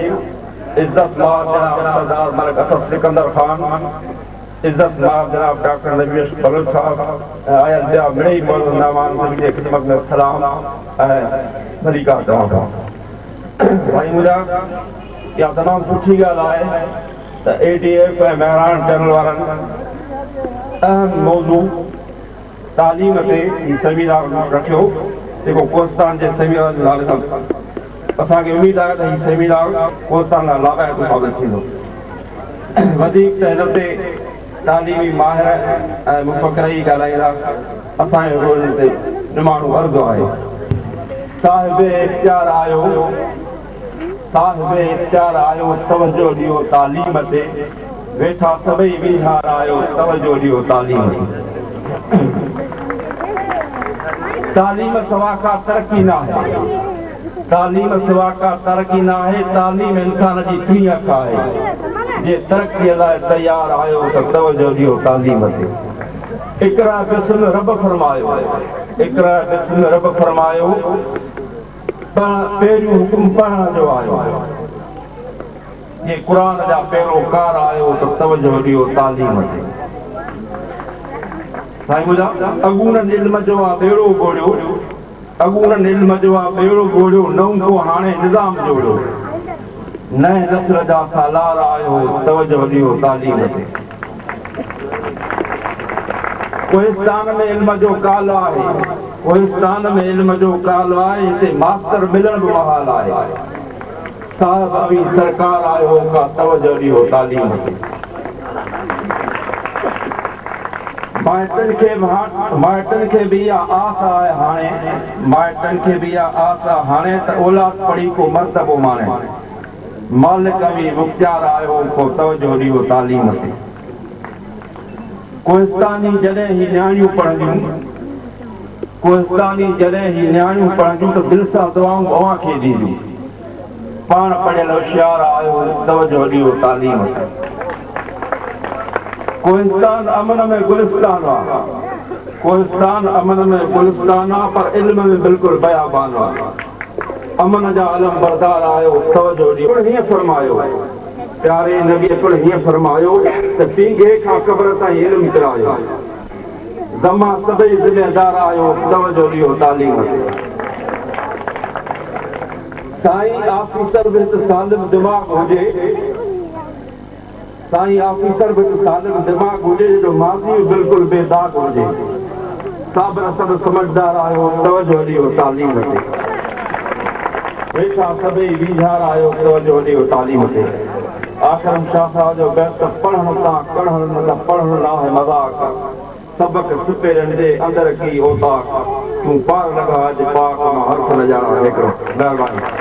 इज्जत मार जनाब सरदार मलिक असद सिकंदर खान, इज्जत मार जनाब डॉक्टर नबीश बलूच साहब, आयल जा मिड़ई मौलवी नामान सभी की खिदमत में सलाम भली का दवा। भाई मुझा या तमाम सुठी गाल है तो ATF महरान चैनल वारन अहम मौजू तालीम ते सेमिनार रखियो जेको कोस्तान जे सेमिनार जे नाले सां असांखे उम्मीद आहे त हीउ सेमिनार कोस्तान लाइ लाभाइतो साबित थींदो। वधीक त हिन ते तालीमी माहिर ऐं मुफ़क्किर ॻाल्हाईंदा। असांजे रोज़ ते निमाणो अर्ज़ु आहे साहिब इख़्तियार आयो तवजो ॾियो तालीम ते, वेठा सभई बीहार आयो तवजो ॾियो तालीम ते। तालीम सवा का तरक्की न है, तालीम सवा का तरक्की न है, तालीम इंसान जी दुनिया का है। जे तरक्की लाइ तैयार आयो तो तवजो ॾियो तालीम ते। इक़रा बिस्म रब फरमायो, इक़रा बिस्म रब फरमायो, पहिरियों हुकुम पढ़ण जो आयो। जे क़ुर जा पैरोकार आयो तो तवजो ॾियो तालीम ते। साईं मुंहिंजा अगूननि इल्म जो आहे बेड़ो ॻोड़ियो, अगूननि इल्म जो आहे बेड़ो ॻोड़ियो, नओं को हाणे निज़ाम जोड़ियो। नए नस्ल जा सालार आयो तवजो ॾियो तालीम ते। कोहिस्तान में इल्म जो काल आहे, कोहिस्तान में इल्म जो काल आहे, हिते मास्टर मिलण बि महाल आहे। साहिब अवी सरकार आयो का तवजो ॾियो तालीम ते। माइटनि खे बि इहा आस आहे हाणे, माइटनि खे बि इहा आस आहे हाणे त औलाद पढ़ी को मर्तबो माणे। मालिक बि मुख़्तियार आयो को तवजो ॾियो तालीम ते। कोहिस्तानी जॾहिं ही नियाणियूं पढ़ंदियूं, कोहिस्तानी जॾहिं ही नियाणियूं पढ़ंदियूं त दिलि सां दुआऊं अव्हां खे ॾींदियूं। पाण पढ़ियल होशियार आयो तवजो ॾियो तालीम ते। कोहिस्तान अमन में गुलिस्तान आहे, कोहिस्तान अमन में गुलिस्तान आहे, पर इल्म में बिल्कुलु बयाबान आहे। अमन जा अलम बरदार आयो तवजो ॾियो। हीअं फरमायो प्यारे नबी पिण हीअं फरमायो त पींघे खां क़ब्र ताईं इल्म करायो। ज़मा सभई ज़िमेदार आयो तवजो ॾियो तालीम ते। साईं ऑफिसर बि सालिम दिमाग़ हुजे, साईं ऑफिसर बि सालिम दिमाग़ हुजे, जो माज़ी बिल्कुलु बेदाग हुजे। साबिर सभु समझदार आयो तवजो ॾियो तालीम ते। वेठा सभई बीहार आयो तवजो ॾियो तालीम ते। आखिरम शाह साहब जो बैत पढ़ण तां कढ़ण न त पढ़ण न आहे मज़ाक। सबक सुपेरनि जे अंदर की ओताक, तूं पार लॻा अॼु पाक मां हथ न ॼाणा हिकिड़ो। महिरबानी।